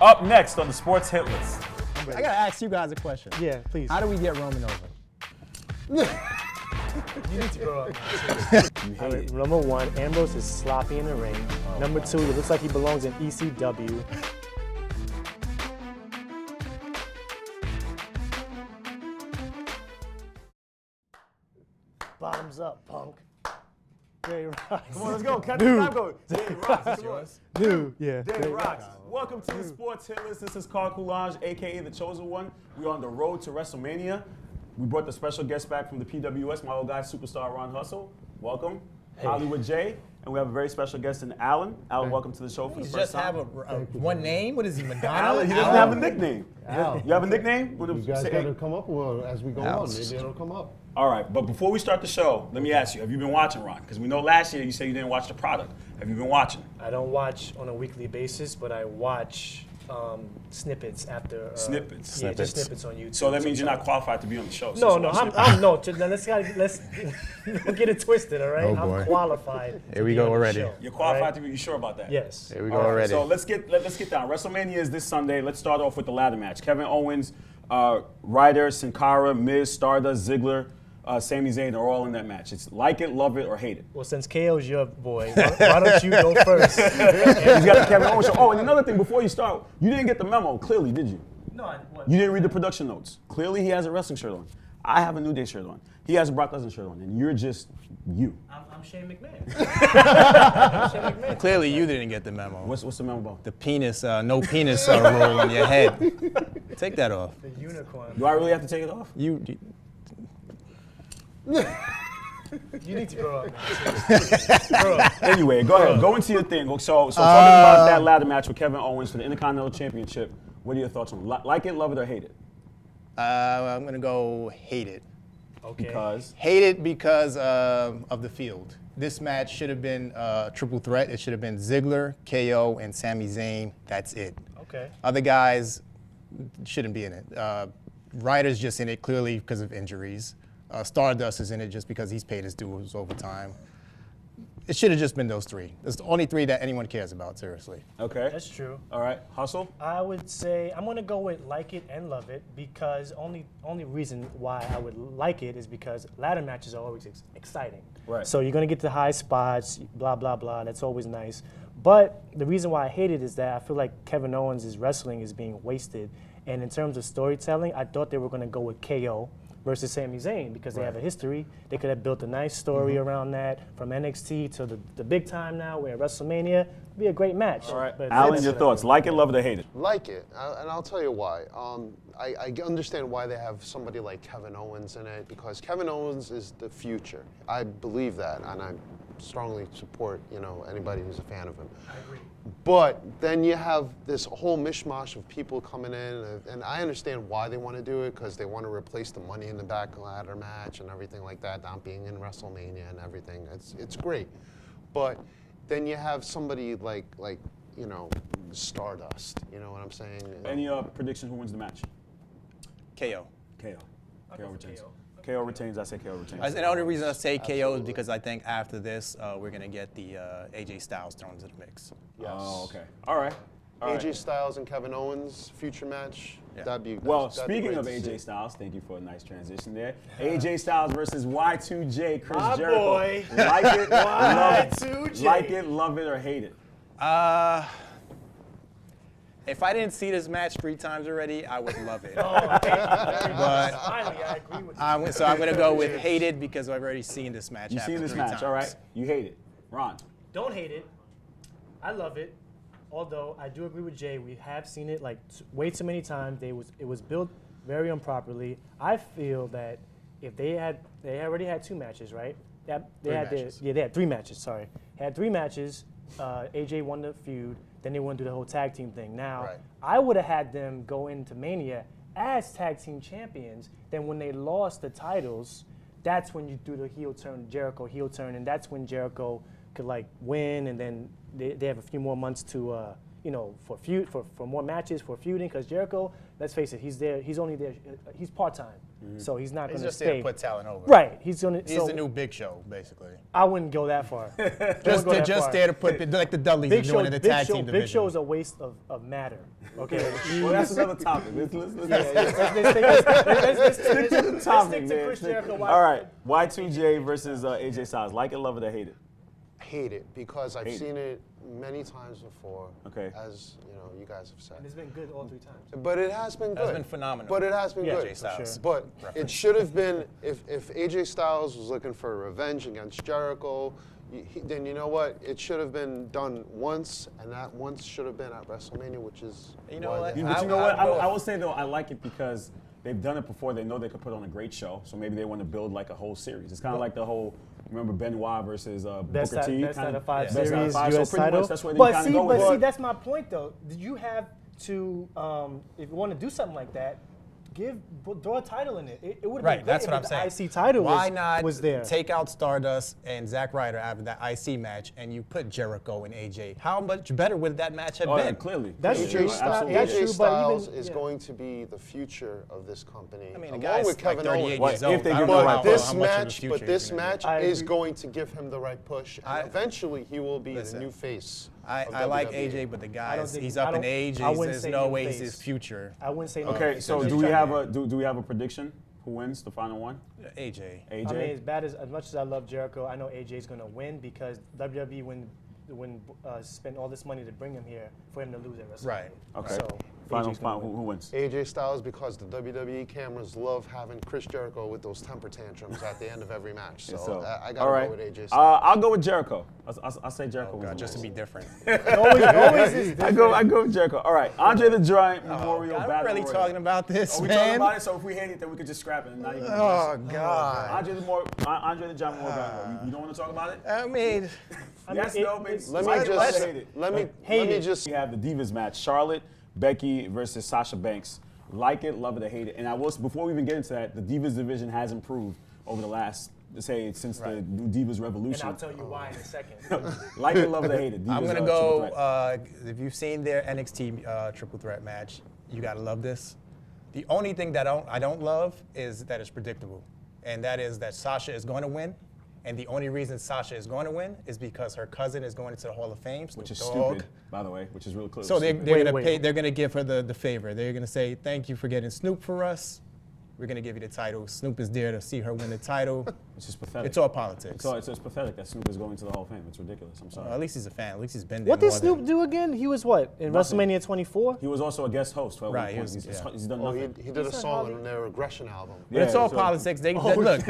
Up next on the sports hit list. I gotta ask you guys a question. Yeah, please. How do we get Roman over? You need to grow up. Number one, Ambrose is sloppy in the ring. Number two, it looks like he belongs in ECW. Bottoms up, punk. Jay Rocks. Come on, let's go. Catch the time going. Jay Rocks. Yours? Jay Rocks. Welcome to the sports hit list. This is Carl Coulage, a.k.a. The Chosen One. We're on the road to WrestleMania. We brought the special guest back from the PWS, my old guy, superstar Ron Hustle. Welcome. Hey. Hollywood Jay. And we have a very special guest in Alan. Alan, welcome to the show for the first time. He just have a one name? What is he, Madonna? Alan, he doesn't have a nickname. Al. You have a nickname? You guys got to come up with as we go on. Maybe it'll come up. All right, but before we start the show, let me ask you, have you been watching, Ron? Because we know last year you said you didn't watch the product. Have you been watching? I don't watch on a weekly basis, but I watch snippets after. Snippets? Yeah, just snippets on YouTube. So that means you're not qualified to be on the show. No, let's don't get it twisted, all right? Oh, boy. I'm qualified. Here we go already. You're qualified to be, you sure about that? Yes. Here we go already. So let's get down. WrestleMania is this Sunday. Let's start off with the ladder match. Kevin Owens, Ryder, Sin Cara, Miz, Stardust, Ziggler, Sami Zayn are all in that match. It's like it, love it, or hate it. Well, since KO's your boy, why don't you go first? He's got the Kevin Owens show. Oh, and another thing before you start, you didn't get the memo, clearly, did you? No, what? You didn't read the production notes. Clearly, he has a wrestling shirt on. I have a New Day shirt on. He has a Brock Lesnar shirt on, and you're just you. I'm Shane McMahon. Clearly, you didn't get the memo. What's the memo about? The penis, no penis roll on your head. Take that off. The unicorn. Do I really have to take it off? You You need to grow up, man. Grow up. Anyway, go ahead. Go into your thing. So talking about that ladder match with Kevin Owens for the Intercontinental Championship, what are your thoughts on it? Like it, love it, or hate it? I'm going to go hate it. Okay. Because? Hate it because of the field. This match should have been a triple threat. It should have been Ziggler, KO, and Sami Zayn. That's it. Okay. Other guys shouldn't be in it. Ryder's just in it clearly because of injuries. Stardust is in it just because he's paid his dues overtime. It should have just been those three. It's the only three that anyone cares about, seriously. Okay. That's true. All right. Hustle? I would say I'm gonna go with like it and love it because only reason why I would like it is because ladder matches are always exciting. Right. So you're gonna get to high spots, blah blah blah. That's always nice. But the reason why I hate it is that I feel like Kevin Owens' wrestling is being wasted. And in terms of storytelling, I thought they were gonna go with KO versus Sami Zayn because they have a history. They could have built a nice story around that from NXT to the big time now. We're at WrestleMania. It'd be a great match. All right. But Alan, your thoughts. Like it, love it, or hate it? Like it, and I'll tell you why. I understand why they have somebody like Kevin Owens in it because Kevin Owens is the future. I believe that, and I strongly support anybody who's a fan of him. I agree. But then you have this whole mishmash of people coming in, and I understand why they want to do it because they want to replace the Money in the Back ladder match and everything like that, not being in WrestleMania and everything. It's great, but then you have somebody like Stardust. You know what I'm saying? Any predictions who wins the match? KO. KO. KO retains. KO retains. I say KO retains. And the only reason I say KO is because I think after this, we're going to get the AJ Styles thrown into the mix. Yes. Oh, okay. All right. AJ Styles and Kevin Owens future match. Yeah. That'd be Well, that'd be speaking great of to AJ see. Styles, thank you for a nice transition there. AJ Styles versus Y2J, Chris My Jericho. boy. Like it, love it. Y2J. Like it, love it, or hate it? If I didn't see this match 3 times already, I would love it. Oh, thank you very much. But Finally, I agree with you. So I'm going to go with hate it because I've already seen this match You've happen seen this 3 match, times. all right? You hate it. Ron? Don't hate it. I love it. Although I do agree with Jay, we have seen it like way too many times. It was built very improperly. I feel that if they already had 2 matches, right? They had 3 matches. Sorry, had 3 matches. AJ won the feud. Then they want to do the whole tag team thing. Now, I would have had them go into Mania as tag team champions. Then when they lost the titles, that's when you do the heel turn, Jericho heel turn, and that's when Jericho could like win, and then they have a few more months to for more matches, for feuding. Because Jericho, let's face it, he's there. He's only there. He's part-time, so he's not going to He's just stay. there to put talent over. Right. He's the new Big Show, basically. I wouldn't go that far. Just there to put like the Dudleys are doing in the tag team division. Big Show is a waste of matter. Okay. Well, that's another topic. Let's stick to the topic. Stick to Chris Jericho. All right. Y2J versus AJ Styles. Like it, love it, or hate it? Hate it because I've Hate it. seen it many times before. Okay. As you guys have said. And it's been good all 3 times. But it has been good. That's been phenomenal. But it has been good. AJ Styles. But it should have been if AJ Styles was looking for revenge against Jericho, then you know what? It should have been done once, and that once should have been at WrestleMania, which is You know why what? they- But you know what? I will say though, I like it because they've done it before. They know they could put on a great show, so maybe they want to build like a whole series. It's kind of like the whole. Remember Benoit versus Best Booker T? out of 5 Best out of series, 5. U.S. So pretty title. much that's where they But kind see, of go with it. that's my point though. Did you have to, if you want to do something like that, throw a title in it. It would have Right, been great that's if what I'm the saying. IC title Why not was there. take out Stardust and Zack Ryder after that IC match, and you put Jericho and AJ? How much better would that match have Oh, been? yeah, clearly. That's Clearly. true. Absolutely. That's true, AJ but Styles even- is yeah. going to be the future of this company. I mean, the along guy's with like Kevin 38 Owens. years Well, old. if they I give don't him know the how right This how much of the match, future but this he's gonna be. match I is agree. going to give him the right push, and I- eventually he will be Listen, the new face. I of like WWE. AJ, but the I guy don't think- he's I up in don't- age. I wouldn't There's say no new way he's face. his future. I wouldn't say no. Okay, face. so I'm do just we trying have to- a do we have a prediction? Who wins the final one? AJ. AJ. I mean, as much as I love Jericho, I know AJ's going to win because WWE spent all this money to bring him here for him to lose at WrestleMania. Right. Okay. So Final. AJ's gonna Who win. wins? AJ Styles because the WWE cameras love having Chris Jericho with those temper tantrums at the end of every match. So, I got to all right. go with AJ Styles. I'll go with Jericho. I'll say Jericho. Oh wins God, the just to race. be different. always is I go with Jericho. All right, Andre the Giant Memorial God, Battle I'm really Royal. talking about this, Are we talking man. about it? So if we hate it, then we could just scrap it and not even. Oh address it. God. Andre the Giant Memorial Battle Royal. You don't want to talk about it? I mean, Yes, no, maybe. Let Like me it, just hate it. let me it. just We have the Divas match: Charlotte, Becky versus Sasha Banks. Like it, love it, or hate it. And I will, before we even get into that, the Divas division has improved over the last, since the new Divas And Revolution. I'll tell you why in a second. Like it, love it, or hate it. Divas, I'm gonna triple go. threat. If you've seen their NXT triple threat match, you gotta love this. The only thing that I don't love is that it's predictable, and that is that Sasha is going to win. And the only reason Sasha is going to win is because her cousin is going into the Hall of Fame, Which is Snoop Dogg. stupid, by the way, which is real close. So they're Wait, gonna wait. pay. They're gonna give her the favor. They're gonna say thank you for getting Snoop for us. We're gonna give you the title. Snoop is there to see her win the title. It's just pathetic. It's all politics. It's pathetic that Snoop is going to the Hall of Fame. It's ridiculous. I'm sorry. At least he's a fan. At least he's been there. What did more Snoop than- do again? He was what? In Nothing. WrestleMania 24? He was also a guest host for Right, one point. he was- yeah. He's done oh, nothing. he did a He's song not on their Regression album. But it's all so- politics. They look.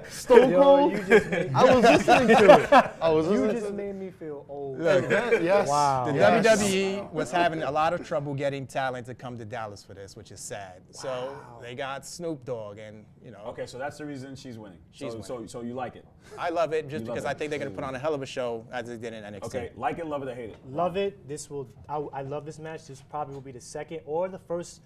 Stone Yo, Cold. you just made, I was listening to it. I was you listening just to made me feel old. Look, Yes. Wow. the Yes. WWE was having a lot of trouble getting talent to come to Dallas for this, which is sad. So they got Snoop Dogg, and you know, Okay, so that's the reason she's winning. She's So you like it. I love it just You love because it. I think they're gonna put on a hell of a show as they did in NXT. Okay, like it, love it, or hate it. Love it. I love this match. This probably will be the second or the first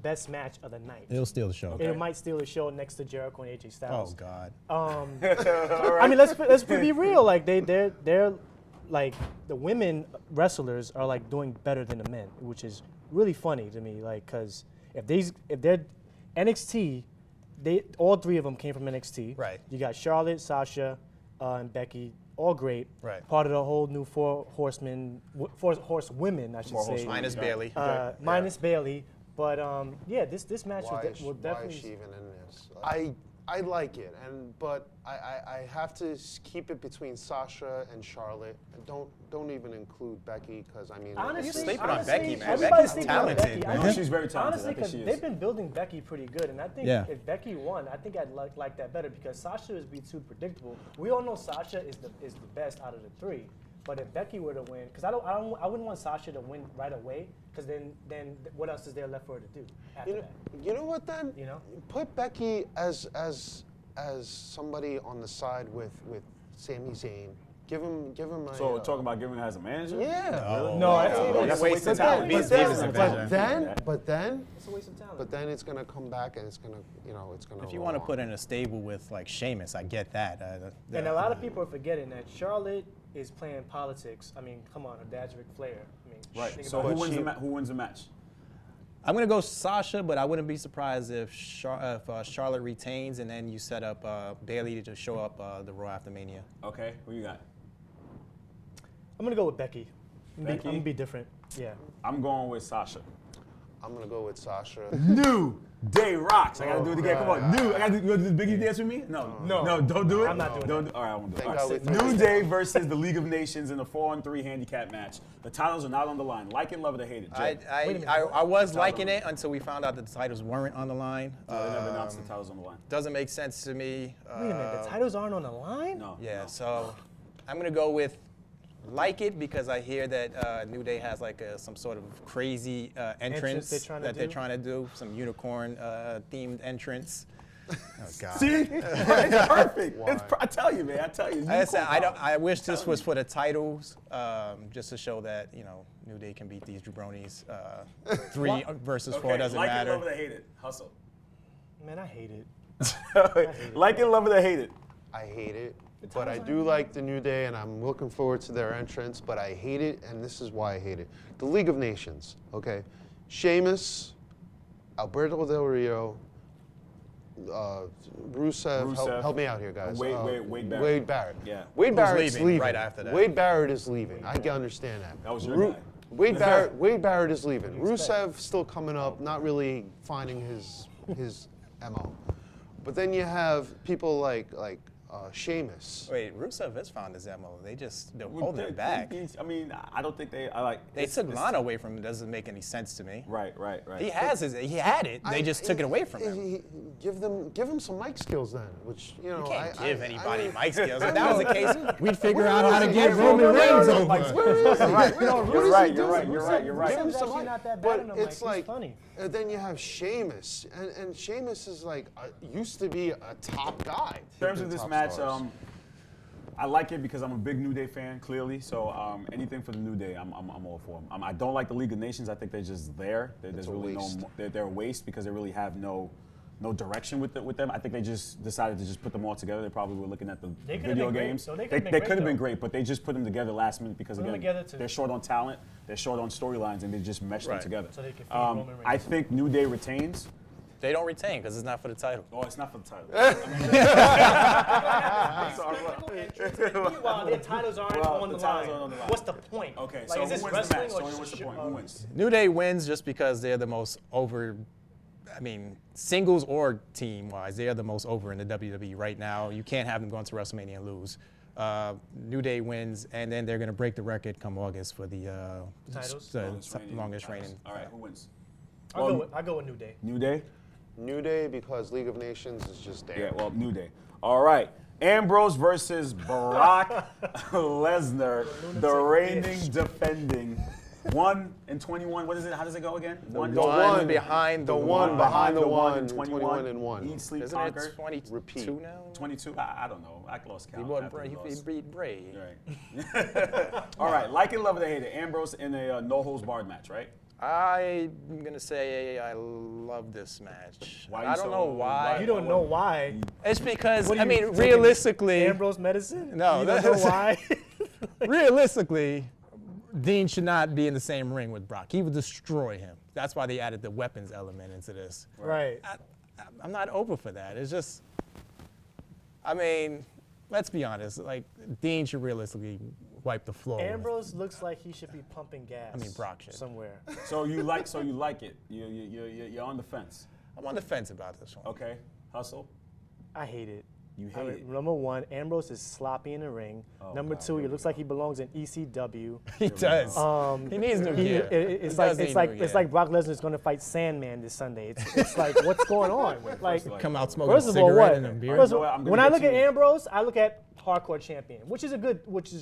best match of the night. It'll steal the show. It might steal the show next to Jericho and AJ Oh Styles. God. I mean, let's be real. Like they're like the women wrestlers are like doing better than the men, which is really funny to me. Like, cause if they're NXT, all 3 of them came from NXT. Right. You got Charlotte, Sasha, and Becky, all great. Right. Part of the whole new four horsewomen, I should Four say. horsewomen. Minus Bailey. Minus Bailey. But yeah, this match Why will is definitely. she even in this? I like it, but I have to keep it between Sasha and Charlotte. Don't even include Becky because I mean. Honestly, You're sleeping on Becky, man. everybody's Beck's sleeping on talented, Becky. man. I think- She's very talented. Honestly, I think because she is. they've been building Becky pretty good, and I think Yeah. if Becky won, I think I'd like that better because Sasha is be too predictable. We all know Sasha is the best out of the 3, but if Becky were to win, because I wouldn't want Sasha to win right away, because then what else is there left for her to do after that? You know what then? You know? Put Becky as somebody on the side with Sami Zayn. Give him a. So talking about giving her as a manager? Yeah. No, That's a waste of talent. Divas division. But then it's a waste of talent. But then it's gonna come back and it's gonna, it's gonna. If you roll want to on. put in a stable with like Sheamus, I get that. And a lot of people are forgetting that Charlotte is playing politics. I mean, come on, her dad's Ric Flair. I mean, Right. think So about who it. wins the match? I'm going to go Sasha, but I wouldn't be surprised if Charlotte retains and then you set up Bayley to show up the Raw after Mania. Okay. Who you got? I'm gonna go with Becky. Becky? I'm gonna be different. Yeah. I'm going with Sasha. I'm gonna go with Sasha. New Day rocks. I gotta do it again. Come on, God. new. I gotta do. You wanna do the Biggie dance with me? No, No. don't do it. I'm not doing Don't that. All right, I won't do it. Thank All God right. we threw New this Day versus the League of Nations in a 4-on-3 handicap match. The titles are not on the line. Like it, love it, or hate it. Jay. I was liking it until we found out that the titles weren't on the line. No, they never announced the titles on the line. Doesn't make sense to me. Wait a minute. The titles aren't on the line. No. Yeah, so I'm going to go with like it because I hear that New Day has like some sort of crazy entrance they're trying to do. some unicorn themed entrance. Oh God! See, it's perfect. I tell you, man. I tell you. I said, I wish this was for the titles, just to show that New Day can beat these jabronis. 3 versus 4 doesn't like matter. it, love it, or hate it. Hustle. Man, I hate it. Like it, love it, or hate it. I hate it, but I do like the New Day, and I'm looking forward to their entrance, but I hate it, and this is why I hate it. The League of Nations, okay? Sheamus, Alberto Del Rio, Rusev. Help me out here, guys. Wade Barrett. Wade Barrett. Yeah. Wade Who's Barrett's leaving leaving. right after that. Wade Barrett is leaving. I can understand that. That was your guy. Wade Barrett is leaving. Rusev still coming up, not really finding his MO. But then you have people like Sheamus. Wait, Rusev has found his MO. They're holding it back. I mean, I don't think they. They took Lana away from him. It doesn't make any sense to me. Right. He had it. They just took it away from him. Give him some mic skills then, which You can't give anybody mic skills. I If that was the case, We'd figure out how to get Roman Reigns over. Where is he? You're right. Give him Rusev some actually mic. not that bad But on the mic. it's He's like, funny. and then you have Sheamus, and Sheamus is like used to be a top guy. In terms of this match, I like it because I'm a big New Day fan, clearly. So anything for the New Day, I'm all for them. I don't like the League of Nations. I think they're just there. There's a really waste. They're a waste because they really have no direction with them. I think they just decided to just put them all together. They probably were looking at the They could've video been great. games. So they they could've been could have great, been though. great, but they just put them together last minute because Put them again, together to- they're short on talent, they're short on storylines, and they just meshed them Right. together. So they could feed Roman Reigns. I think New Day retains. they don't retain because it's not for the title. Oh, it's not for the title. Meanwhile, their titles aren't Well, on the the titles line. aren't on the line. What's the point? Okay, Like, so is who this wins the wrestling match? or So just what's the a point? show? Who wins? New Day wins just because they're the most over. I mean, singles or team-wise, they are the most over in the WWE right now. You can't have them going to WrestleMania and lose. New Day wins, and then they're going to break the record come August for the Titles? longest reigning. All right, who wins? I'll go with New Day. New Day? New Day because League of Nations is just there. Yeah, well, New Day. All right. Ambrose versus Brock Lesnar, the reigning, defending 1-21. What is it? How does it go again? The one behind the one, 21 and 1. Eat, sleep, Isn't conquer. it 22 Repeat. now? 22. I don't know. I lost count. He beat Bray. Right. All right. Like it, love it, or hate it. Ambrose in a no holds barred match, right? I'm gonna say I love this match. Why I don't know why. You don't know why. It's because What I are you mean, taking realistically, Ambrose medicine? No, You don't know why? realistically, Dean should not be in the same ring with Brock. He would destroy him. That's why they added the weapons element into this. Right. I'm not over for that. It's just, I mean, let's be honest. Like Dean should realistically wipe the floor. with- Ambrose looks like he should be pumping gas. I mean, Brock should. Somewhere. So you like it. You're on the fence. I'm on the fence about this one. Okay. Hustle. I hate it. You hate it. Number one, Ambrose is sloppy in the ring. Number God, two, here he we looks like he belongs in ECW. He does. He needs new gear. It's He does like need new gear. it's like Brock Lesnar is going to fight Sandman this Sunday. It's like what's going on? Like Come out smoking first a of all, cigarette what? and a beer. First of You know what? all, I'm gonna when I get look to at you. Ambrose, I look at hardcore champion, which is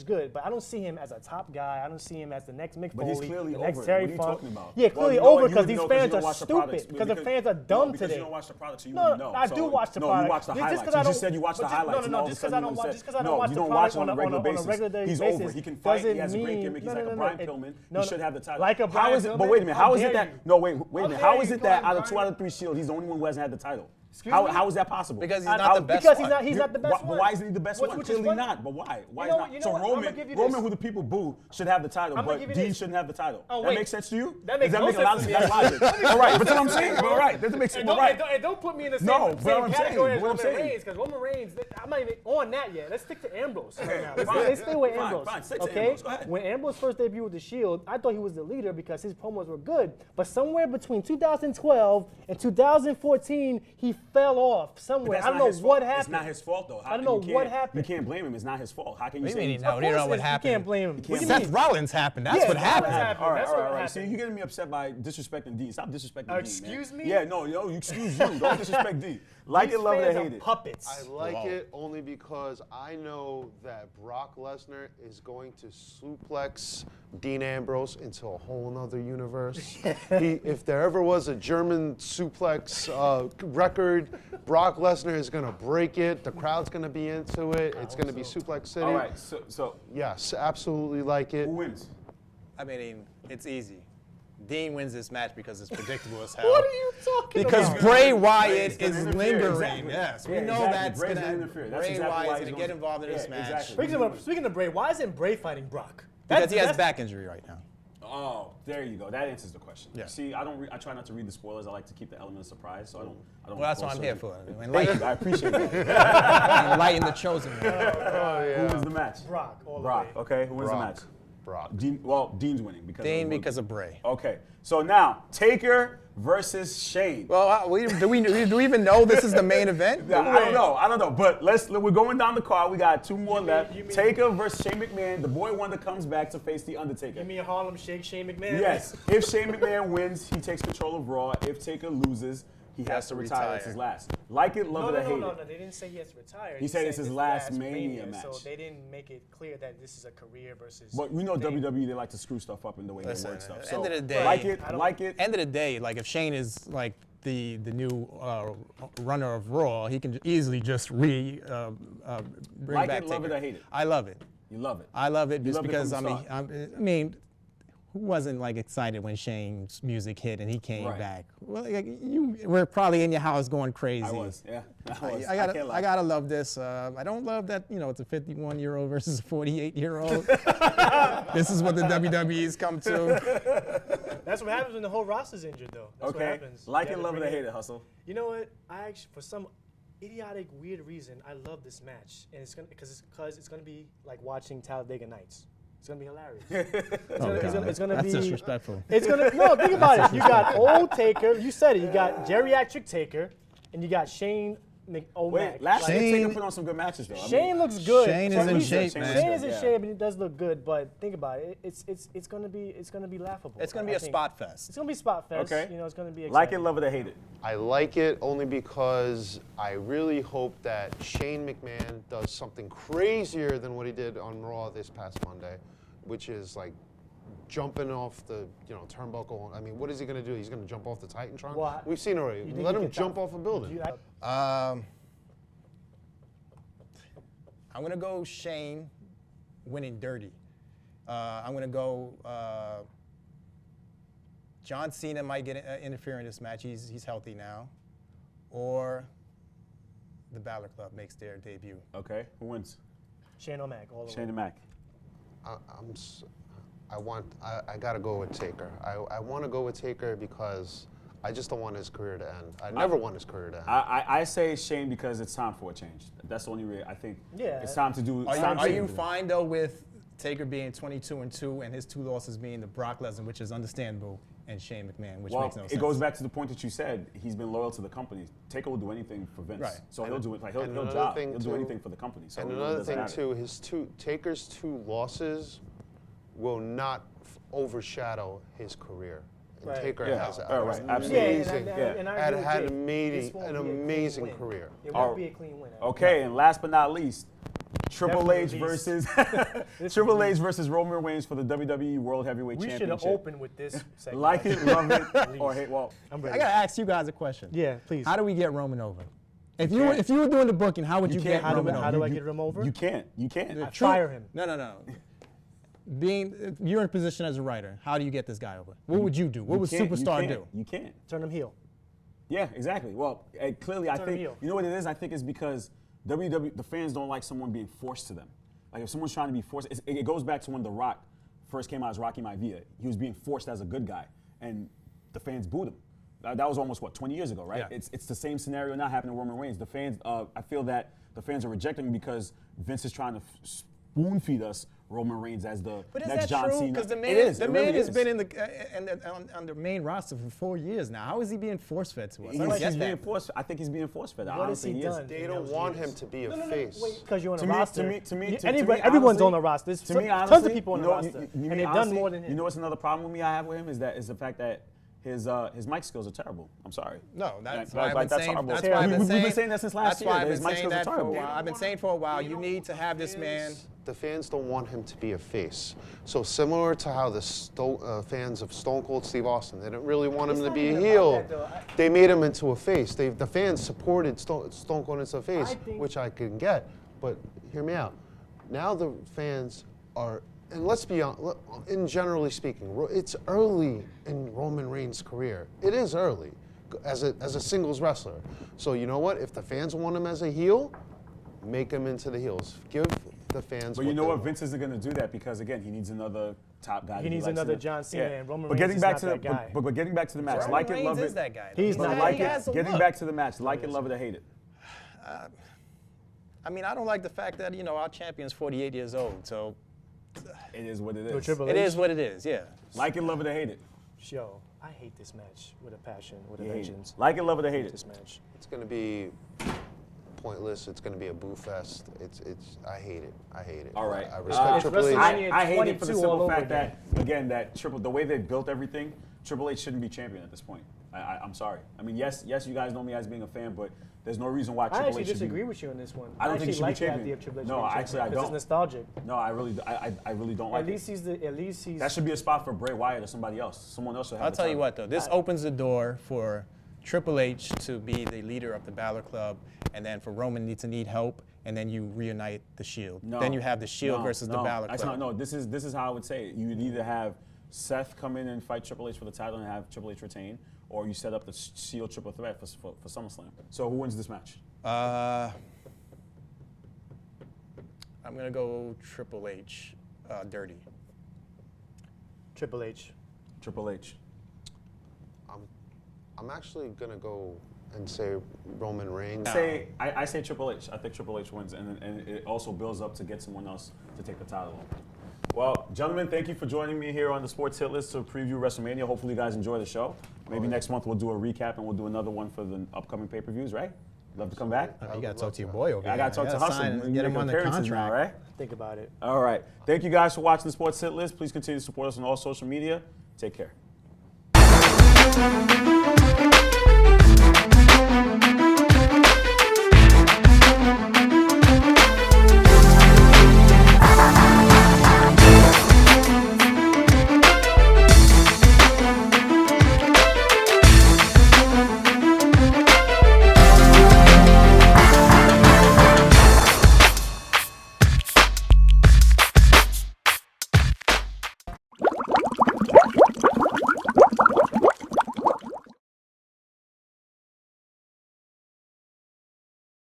good. But I don't see him as a top guy. I don't see him as the next Mick But he's Foley, clearly the next over it. Terry What are you Funk. talking about? Yeah, clearly Well, you know over what? because You these would know fans you are don't watch the products. stupid. Because the fans are No, dumb because today. you don't watch the product, so you No, wouldn't know. I do watch the product. No, you watch the Just highlights. 'cause You I just don't- said you watch the but just- highlights. no, all of a just 'cause sudden I don't you watch- said- just 'cause I don't no, watch you the don't product watch on a regular on a basis. regular day He's basis over. He can fight. He has a doesn't great mean- gimmick. He's no, like no, a no, Brian it- Pillman. no, He should have the title. like a How Brian is it? But Pillman? wait a minute. How How is it dare that? you? No, wait a minute. dare How is you it that call out of him 2 out of 3 Shields, he's the only one who hasn't had the title? How is that possible? Because he's not the best one. Because he's not the best one. But why isn't he the best one? Which is Clearly funny. not. But why? Why You know- is not? you know So what? I'ma Roman, give you Roman, this. who the people boo, should have the title, I'ma but give you Dean this. shouldn't have the title. Oh, that wait. makes sense to you? That makes Does no make a lot of sense to me. That's logic. All right, but that's what I'm saying. All right, doesn't make sense. And All right. don't put me in the same, No, but same I'm category saying, as what I'm Roman saying. Reigns, because Roman Reigns, I'm not even on that yet. Let's stick to Ambrose right now. Fine, Let's stay with fine, Ambrose. fine. Stick to Okay? Ambrose. Go ahead. When Ambrose first debuted with the Shield, I thought he was the leader because his promos were good. But somewhere between 2012 and 2014, he fell off But somewhere. that's I don't not know his what fault. happened. It's not his fault, though. I don't know what happened. You can't blame him. It's not his fault. How can you What do say you mean he's- he know? Of You know course what it is. happened? You can't blame him. can't What do you Seth mean? Rollins happened. That's Yeah, what that's happened. what happened. All right, That's all what right, all right. happened. See, you're getting me upset by disrespecting D. Stop disrespecting D, man. Excuse me? Yeah, no, you excuse you. Don't disrespect D. Like These it, love it, fans or are hate it. puppets. I like Wow. it only because I know that Brock Lesnar is going to suplex Dean Ambrose into a whole nother universe. If there ever was a German suplex record, Brock Lesnar is going to break it. The crowd's going to be into it. It's going to be Suplex City. All right, so Yes, absolutely like it. who wins? I mean, it's easy. Dean wins this match because it's predictable as hell. What are you talking Because about? Bray Bray's Wyatt gonna is interfere, lingering. exactly. Yes, we Yeah, know exactly. that's Bray's gonna gonna interfere. That's Bray exactly why Wyatt's he's gonna get gonna- involved in this Yeah, match exactly. Speaking of Bray, why isn't Bray fighting Brock? because he has That's- back injury right now. Oh, there you go. That answers the question. Yeah. See, I try not to read the spoilers. I like to keep the element of surprise, so I don't. Well, that's what I'm here spoil for. certain- Thank you. I appreciate that. Enlighten the chosen one. Who wins the match? Brock, all the Brock. way. Okay. Who wins Brock. the match? Brock. Dean's winning because Dean of because of Bray. Okay. So now Taker versus Shane. Well, do we even know this is the main event? I don't know. But we're going down the card. We got two more left. you mean- Taker versus Shane McMahon. The boy wonder comes back to face the Undertaker. Give me a Harlem Shake, Shane McMahon. Yes. If Shane McMahon wins, he takes control of Raw. If Taker loses, he has to retire. It's his last. Like it, love No, it, or hate no. it. They didn't say he has to retire. He said it's his last Mania So match. they didn't make it clear that this is a career versus. But we know thing. WWE, they like to screw stuff up in the way Listen, they word stuff. at the So end of the day- like it. End of the day, like if Shane is like the new runner of Raw, he can easily just bring Like back it, love Taker. it, or hate it. I love it. You love it. I love it You just loved it because from the I mean, who wasn't like excited when Shane's music hit and he came Right. back? Well, like, you were probably in your house going crazy. I was, yeah. I was. I can't lie. gotta love this. I don't love that it's a 51-year-old versus a 48-year-old. This is what the WWE's come to. That's what happens when the whole roster's injured, though. That's what Okay. happens. Like You it, gotta love it, or bring hate it, Hustle. You know what? I actually, for some idiotic, weird reason, I love this match, and it's gonna be like watching Talladega Nights. It's gonna be hilarious. It's gonna That's be disrespectful. It's gonna think about it. You got old Taker. You said it. You got geriatric Taker, and you got Shane O'Mac. Wait, last year Shane- Taker put on some good matches, though. I mean, Shane looks good. Shane For is a in reason. shape, Shane man. Shane is in Yeah. shape, and he does look good. But think about it. It's gonna be laughable. It's gonna be I a think. spot fest. It's gonna be spot fest. Okay. It's gonna be exciting. Like it, love it, or hate it. I like it only because I really hope that Shane McMahon does something crazier than what he did on Raw this past Monday, which is like jumping off the turnbuckle. I mean, what is he going to do? He's going to jump off the Titantron? Well, We've seen already. You think Let he him could jump top- off a building. I'm gonna go Shane winning dirty. I'm gonna go. John Cena might get interfere in this match. He's healthy now, or the Balor Club makes their debut. Okay, who wins? Shane O'Mac all the Shane way. and Mac. I got to go with Taker. I want to go with Taker because I just don't want his career to end. I never want his career to end. I say Shane because it's time for a change. That's the only way I think. Yeah. It's time to do. Are you fine though with Taker being 22-2 and his 2 losses being the Brock Lesnar, which is understandable, and Shane McMahon, which Well, makes no sense. it goes back to the point that you said. He's been loyal to the company. Taker will do anything for Vince. Right. So he'll do it. Like he'll and another job. thing He'll do too- anything for the company. So And it another doesn't thing matter. too, Taker's 2 losses will not overshadow his career. And Right. Taker Yeah. has Oh, right. an Absolutely. amazing, I agree had with had Jake. amazing, This won't an be a clean amazing win. career. It Oh. won't be a clean win. Okay, and last but not least, Triple H Definitely versus This Triple is- H versus Roman Reigns for the WWE World Heavyweight We should Championship. have opened with this segment. Like it, love it, Please. or hate. Well, I'm I ready. gotta ask you guys a question. Yeah, please. How do we get Roman over? If You can't. if you were doing the booking, how would you can't. get How do Roman I over? get him over? you can't. You can't. I fire him. No. You're in a position as a writer. How do you get this guy over? What would you do? What would You can't, Superstar you do? can't, You can't. Turn him heel. Yeah, exactly. Well, clearly, I Turn think heel. you know what it is. I think it's because the fans don't like someone being forced to them. Like if someone's trying to be forced, it goes back to when The Rock first came out as Rocky Maivia. He was being forced as a good guy, and the fans booed him. That was almost 20 years ago, right? Yeah. It's the same scenario now happening to Roman Reigns. The fans, I feel that the fans are rejecting him because Vince is trying to spoon feed us Roman Reigns as the But is next that John true? Cena. Because the man, It is. the It man really has is. been on the main roster for 4 years now. How is he being force fed to us? I don't He's get being that. forced. I think he's being forced fed. What has he done? They don't want him to be a face. Because you're on To the me- roster. to me- to me- Everyone's honestly- on the roster. There's To me, tons honestly, of people on the you know, roster, you and mean they've honestly, done more than him. You know what's another problem with me I have with him is the fact that his mic skills are terrible. I'm sorry. No, that's Like, why I've like, been that's saying. horrible. That's why I've been We've saying. been saying that since last That's year. why that I've his been mic saying skills are that for a terrible. while. I've been saying for a while. You need to have this man. The fans don't want him to be a face. So similar to how the fans of Stone Cold Steve Austin, they didn't really want him It's to not be a even about heel. that, though. They made him into a face. The fans supported Stone Cold into a face, I think- which I can get. But hear me out. Now the fans are, and let's be honest, in generally speaking, it's early in Roman Reigns' career. It is early as a singles wrestler. So you know what? If the fans want him as a heel, make him into the heels. Give the fans. But you know they what? want. Vince isn't going to do that because again, he needs another top guy. He needs likes another to- John Cena, and Roman But Reigns getting is back not to that the guy. but getting back to the match, Roman like it, Reigns love is it. that guy. He's though. not. Like He it. has a Getting look. back to the match, like it, love it, or hate it. I mean, I don't like the fact that our champion's 48 years old. So It is what it With is. Triple it H. is what it is. Yeah. Like it, love it, or hate it. Yo, I hate this match with a passion, with a You hate it. vengeance. Like it, love it, or hate it. This match. It's going to be pointless. It's going to be a boo fest. I hate it. I hate it. All right. I respect Triple H. WrestleMania I hate it for the 22 all simple over fact again. that, again, the way they built everything, Triple H shouldn't be champion at this point. I'm sorry. I mean, yes, you guys know me as being a fan, but there's no reason why I Triple actually H should disagree be. with you on this one. I don't think he actually should be like the champion. idea of Triple H No, being actually, champion I because don't. it's nostalgic. No, I really don't like At least it. That should be a spot for Bray Wyatt or somebody else. Someone else should have I'll the tell you title. what, though. This opens the door for Triple H to be the leader of the Balor Club, and then for Roman to need help, and then you reunite the Shield. No. Then you have the Shield No, versus the no, Balor that's Club. not, no, this is how I would say it. You would either have Seth come in and fight Triple H for the title and have Triple H retain, or you set up the Shield triple threat for SummerSlam. So who wins this match? I'm going to go Triple H dirty. Triple H. Triple H. I'm actually going to go and say Roman Reigns. I say Triple H. I think Triple H wins, and it also builds up to get someone else to take the title. Well, gentlemen, thank you for joining me here on the Sports Hit List to preview WrestleMania. Hopefully you guys enjoy the show. Maybe next month we'll do a recap and we'll do another one for the upcoming pay-per-views, right? Love to come back? You got to talk to your boy over here. I got to talk to You gotta Hustle. sign and We get make him on the appearances now, contract. right? Think about it. All right. Thank you guys for watching the Sports Hit List. Please continue to support us on all social media. Take care.